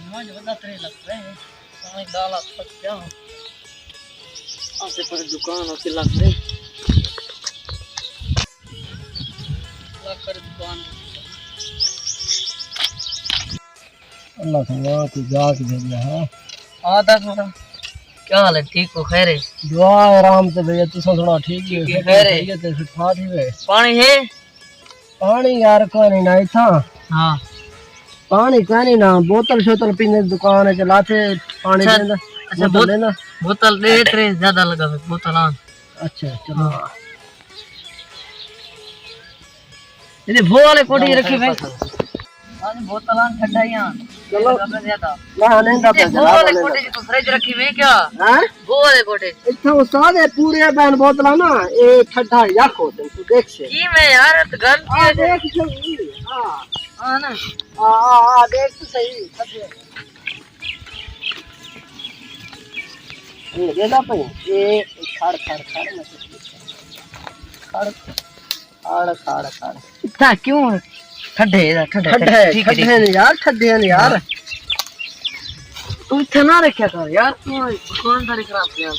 समझ बता 3 लाख रहे पानी डाला तक क्या आसे पर दुकान होती लग रही लाख कर दुकान अल्लाह सुना तू जाग भेजा है हां दस थोड़ा क्या हाल है ठीक हो खैर है दुआ आराम से भैया तू थोड़ा ठीक है खैर है ते फिट फाट है पानी है पानी यार कोई नहीं था हां पानी कहनी ना बोतल शोतल पीने दुकान है चलाते पानी देना अच्छा बोतल दे तेरे ज्यादा लगा बोतल आन अच्छा चलो ये वो वाले कोठी रखी भाई आज बोतल आन ठंडा ही आन चलो ज्यादा ना नहीं दा वो वाले कोठी तो फ्रिज रखी हुई क्या हैं वो वाले कोठी इतना उस्ताद है पूरे बैन बोतल ना ये ठंडा याक होते तू देख से की मैं यार तो घर देख सही हां हां ना हां देख तो सही ये देना पे ये खड़ खड़ खड़ मत खड़ खड़ खड़ खड़ इतना क्यों ठंडे ठंडे ठीक है यार ठंडे यार तू इतना ना रखा कर यार तू दुकानदारी खराब किया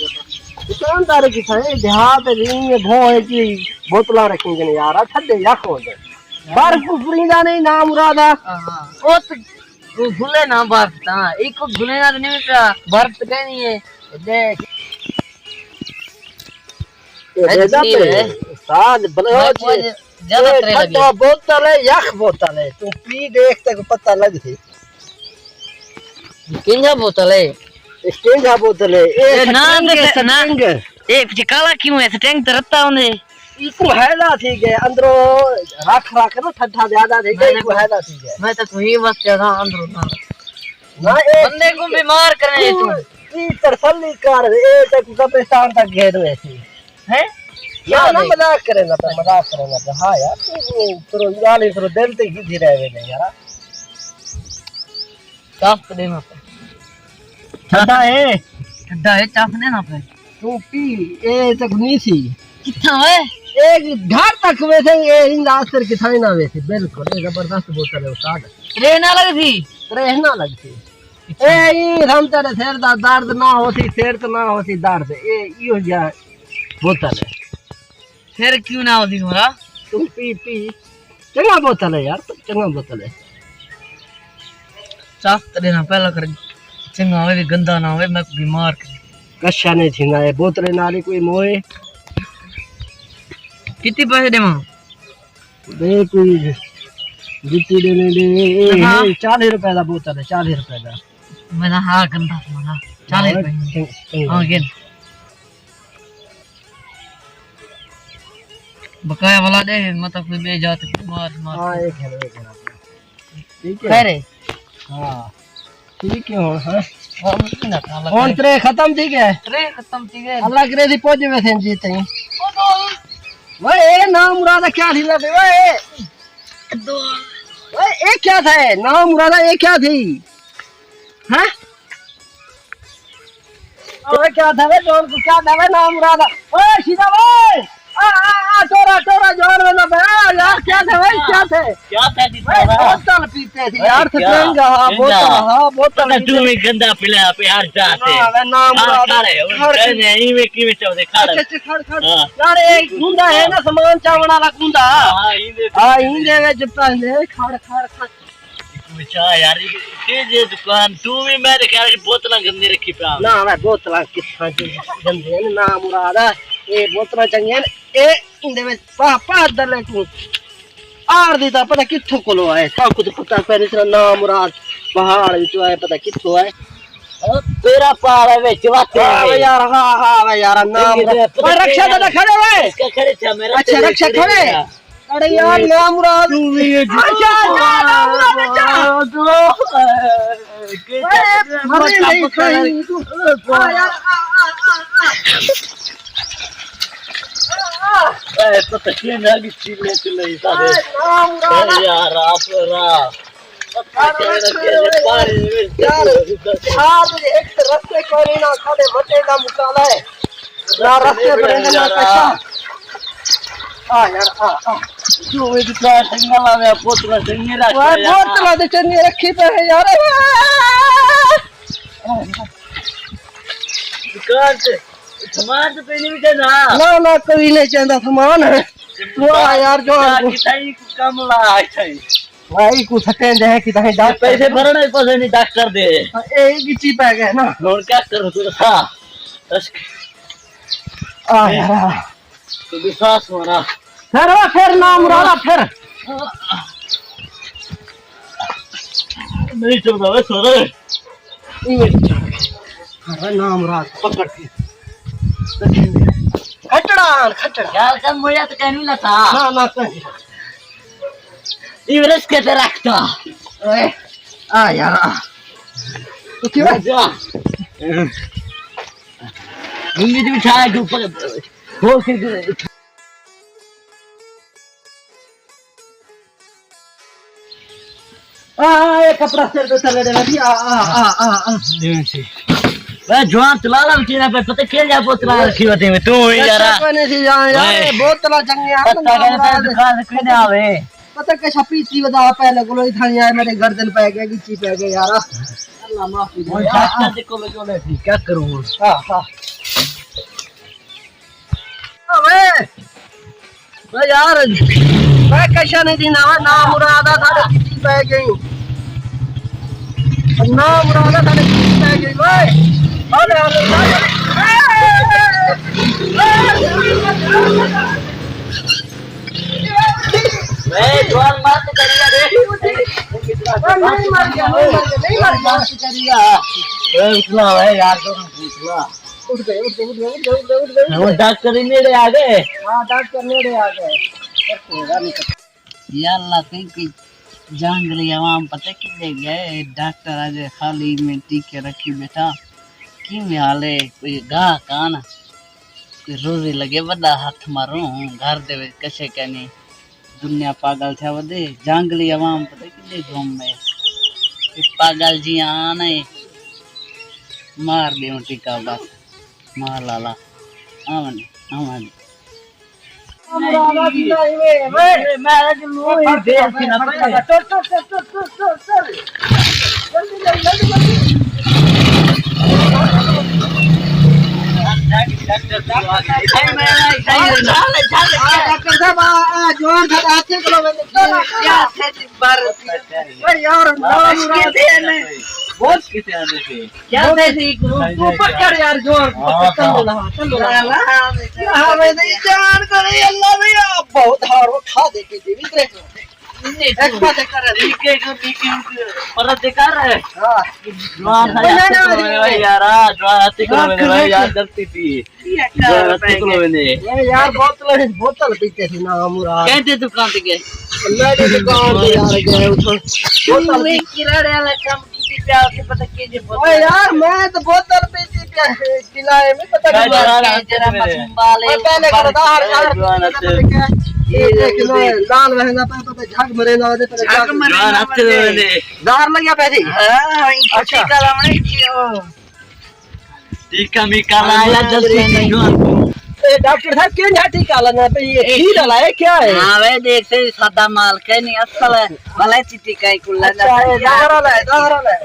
दुकानदार की सही देहात में भो है कि बोतला रखेंगे यार ठंडे या खोल दे बर्फ फुरीदा नहीं ना मुरादा हां ओ तो भूले ना बर्फ ता एक को भूले ना नहीं पिया बर्फ तो नहीं है देख ये साद बलोच ज्यादा ट्रे लगी तो बोतल है यख बोतल है तू पी देख तक पता लग थी किंजा बोतल है स्टिंगा बोतल है ए नाम के स्टिंग ए काला क्यों है स्टिंग तो रत्ता होने इसको हैला थी के अंदरो रख रख ना ठंडा ज्यादा थी के इसको हैला थी के मैं तो ही बस ज्यादा अंदरो ना ए बंदे को बीमार करने तू ई तरसली कर ए तक कब्रिस्तान तक घेर में थी हैं या ना मजाक करेगा तो हां यार तू गाली तो दिल ते की रहे नहीं यार चाप दे ना ठंडा है चाप ने ना पे तू पी ए तक नहीं थी कितना है एक घर तक वैसे ये इन आसर की थाई ना वैसे बिल्कुल ये जबरदस्त बोतल है उस्ताद ट्रेन ना लगी थी रहना लगती ए ई हम तेरे सिर दा दर्द ना होती सिर तो ना होती दर्द ए यो जा बोतल है फिर क्यों ना होती मोरा तुम पी चंगा बोतल है यार चंगा बोतल है चाप देना पहला कर चंगा होवे गंदा ना होवे मैं बीमार कशा नहीं थी ना ये बोतल नाली कोई मोए कितने पैसे दे मां दे कोई जितनी देने दे 40 रुपए का बोतल है 40 रुपए का मैं हां गंदा मां 40 रुपए हां गेन बकाया वाला दे मतलब कोई बे जात मार हां एक है ठीक है खैर हां ठीक है हां हम ना खाला कौन ट्रे खत्म ठीक है ट्रे खत्म ठीक है अल्लाह करे दी पहुंचे में थे जीते हैं ओए ए नाम मुरादा क्या थी वे ओए ए क्या था नाम मुरादा ये क्या थी हैं ओए क्या था वे जोन को क्या था वे नाम मुरादा ओए सीधा ओए आ टोरा जोर में ना बे यार क्या था भाई क्या थे बोतल पीते थे यार ठकेंगा हां बोतल तू में गंदा पिला पे यार जाते हां नाम मुरादा नहीं में की में चौदे खड़ खड़ यार एक गुंडा है ना सामान चावण वाला गुंडा हां इंदे ਵਿੱਚ पहले खड़ अच्छा यार ये दुकान तू भी मैं कह रहा बोतल गंदी रखी पे ना मैं बोतल कितना गंदे ना मुरादा ये बोतल चंगे ए इंदे ਵਿੱਚ पापा दले को आर दी ता पता किथों कोलो आए सब कुछ पता पहले से ना मुराद पहाड़ विच आए पता किथों आए तेरा पार ਵਿੱਚ वाते यार हां यार नाम रक्षा दादा खड़े हुए इसका खड़े था मेरा अच्छा रक्षा खड़े अरे यार ना मुराद तू भी अच्छा ना मुराद अच्छा मरे नहीं कहीं तू यार पता क्या ना की चीले चले सारे यार आप यार एक रस्ते कोई ना खड़े मटे का मुकाला है ना रस्ते पर ना कशा यार जो ये दुकान संगला में बोतल संगे रखा बोतल दे चन्नी रखी पे है यार दुकान से सामान तो पहले भी देना ना ना कोई नहीं चाहता सामान है तू आ यार जो किताई कम ला है भाई कुछ हटे दे कि तहे डॉक्टर पैसे भरना ही पड़े नहीं डॉक्टर दे एक ही चीज पे गए ना और क्या करो तू हां बस आ यार तो विश्वास हो रहा फिर नाम मुरादा फिर नहीं चल रहा है सर अरे नाम रात पकड़ के खटड़ा यार कम मुझे तो कहने ना था ना ना कहीं इवरेस्ट के तरह रखता ओए आ यार तो क्यों जा इंगी तो उठाया के ऊपर हो के ये कपड़ा सिर पे चले दे भाई आ वह जवान चला ला मशीन पे पता खेल जा बोतला रखी होती में तू ही यार कोने से यार बोतला चंगे आ पता करे दुकान से कोई आवे पता कैसा पीती बता पहले को लोई थानी आए मेरे गर्दन पे गया गिच्ची पे गया यार अल्लाह माफी दे डॉक्टर देखो लो ले क्या करूं हां हां ओए यार मैं कैसा नहीं दी ना मुरादा था गिच्ची पे गई ना मुरादा था गिच्ची पे गई ओए अरे मैं जवान बात करिया रे नहीं मर गया बात करिया ए उठला है यार तो उठला उठ गए वो डॉक्टर ही नेड़े आ गए हां डॉक्टर नेड़े आ गए या अल्लाह कहीं जंगली आवाम पता कि ले गए डॉक्टर आज खाली में टीके रखी बैठा की हाले कोई गा कान कोई रोजी लगे बड़ा हाथ मारो घर दे कैसे कहनी दुनिया पागल था वदे जंगली आवाम पता कि ले घूम में पागल जी आने मार दे टीका बस मार लाला आवन आवन मुरादा दी नहीं वे मैं जो ही देख के ना पड़े चल जल्दी डॉक्टर साहब जोन था आते को क्या थे बार यार बहुत किसे आने से क्या थे तू पकड़ यार जोर चल हां मैं नहीं जान करे अल्लाह भैया बहुत हार उठा दे के जीवित एक बात कर लीके को परत कर रहे हां जवान है यार जवान आती को मैंने यार डरती थी जवान आती को मैंने यार बोतल पीते थे ना मुराद कहते दुकान पे गए मेरी दुकान पे यार गए बोतल में किराने वाला काम की प्यार से पता कीजिए ओए यार मैं तो बोतल पीती किलाए में पता नहीं जरा मसंबाले पहले कर दार ये किलो लाल महंगा पे तो झग मरे ना दे झग मरे दार लग गया पैसे हां अच्छा कलामणे क्यों टीका में काला जल्दी जवान ए डॉक्टर साहब क्यों झाटी काला ना पे ये ही डाला है क्या है हां वे देख से सादा माल के नहीं असल है भले चिट्टी का कुल्ला दार वाला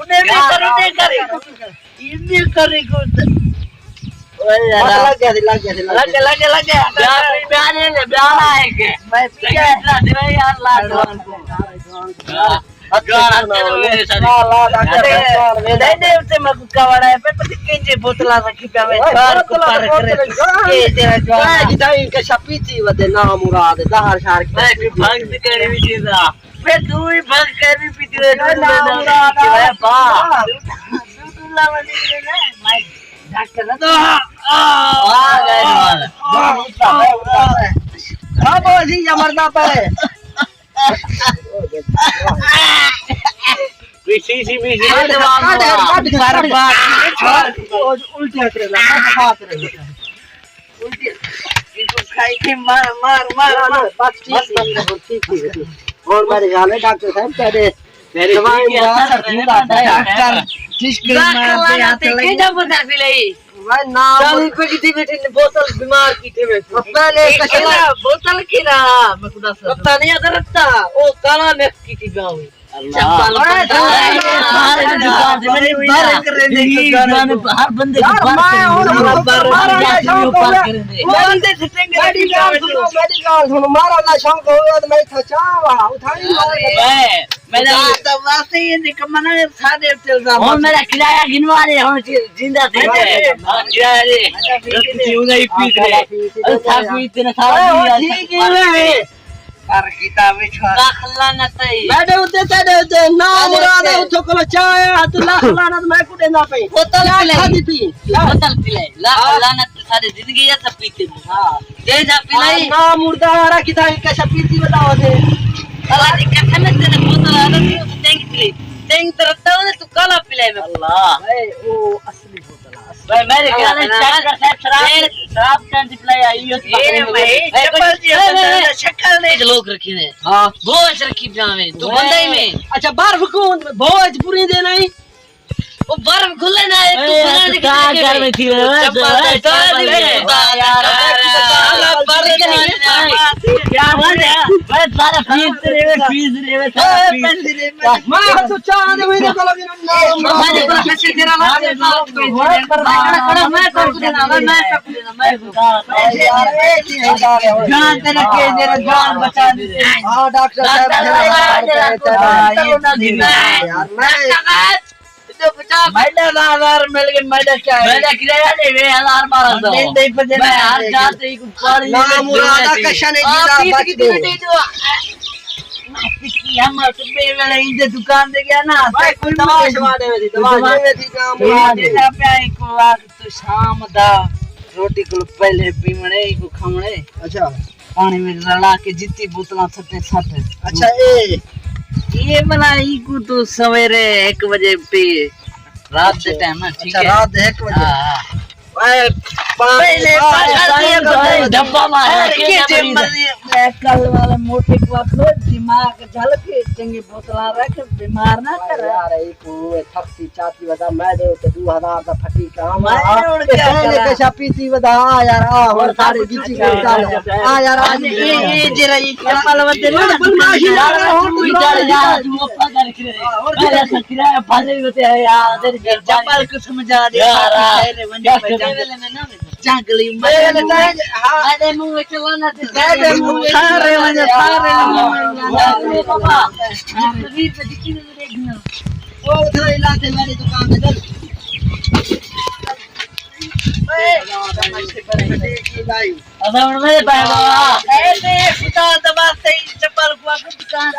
उन्हें करी करी को लग गया ब्याह है के मैं क्या दे यार लाड बोतला रखी पे मुराद दहर शार भक्त करी भी चीज फिर तू ही भक्त करी पीती डॉक्टर ना तो आ गए अब जी मरना पे सी उल्टे करेला हाथ रे उल्टे इनको खाई के मार बस ठीक है और मेरे गाले डॉक्टर साहब कह दे मेरी दवाई डॉक्टर जिस के मार आते के जब बता फिलाई मैं नाम चाली पे की बेटी बोतल बीमार की थे मैं पहले कचरा बोतल की रहा मैं खुदा से पता नहीं अगर रखता ओ काला में की थी गाँव अल्लाह दे मेरी बार कर रहे हैं हर बंदे को यार मैं बंदे सिटेंगे मेडिकल सुनो मारा ना शौक हो तो मैं था चावा उठाई मेरा तो वास्ते ये निकम्मा सादे चल रहा और मेरा किराया गिनवा रहे हो जिंदा थे किराया रे क्यों नहीं पीट रहे था कोई इतना सारा ठीक है कर किताबें छोड़ लाखला न तई बैठे उते ना मुराद उठो को चाय हाथ लाखला न मैं कुटे ना पे बोतल खादी पी बोतल पिले लाखला न सारी जिंदगी ये सब पीते हां दे जा पिलाई ना मुर्दा रहा किता कैसा पीती बताओ दे अल्लाह ने कथा में तेरे बोतल आ रही है टैंक पिले टैंक तरता है तू काला पिले में अल्लाह भाई वो असली बोतल भाई मेरे ख्याल में शराब का पिलाई आई है ये भाई चप्पल जी शक्ल देख लोग रखी है हां भोज रखी जावे तू बंदाई में अच्छा बर्फ को भोजपुरी दे नहीं वो बर्फ खुले ना एक तो बना के क्या कर में थी यार क्या बात है मैं सारा फीस रे मैं तो चाह दे मैं तो लगे ना मैं तो कैसे तेरा मैं कर देना मैं जान तेरा के तेरा जान बचा दे हां डॉक्टर साहब यार मैं तो 50,000 मिल गए मैडा क्या है मैडा किराया दे 1,000 नहीं दे पर मैं हर जाते ही पड़ी ना मुरादा कशा नहीं दीदा बच दो की हम सुबह वाले इंदे दुकान दे गया ना भाई कोई दवाई वाले में थी काम मुरादा पे आई को आज तो शाम दा रोटी को पहले पीमणे को खामणे अच्छा पानी में रला के जितनी बोतलां सटे सटे अच्छा ये बनाई को तो सवेरे 1 बजे पे रात के टाइम ना ठीक अच्छा है रात 1 बजे हां पहले डब्बा मार के मैं कल वाले मोटे को खो दिमाग झल के चंगी बोतला रख बीमार ना कर यार ये को थक्सी चाती बता मैं दे तो 2000 का फटी काम मैं उड़ क्या पहले कैसा पीती बता यार आ और सारे बीची को चल आ यार आज ये जरा ये चप्पल वते ना कोई चल यार तू अपना कर के पहले सकिरा फादे होते है यार तेरे चप्पल को समझा दे यार में ना जंगली मैं मुंह में चलाना दे मुंह में सारे बाबा तभी पे दिखी नहीं देखना वो उधर इलाके मेरी दुकान में चल अबे मेरे बाबा ऐसे सुता दबा से चप्पल को दुकान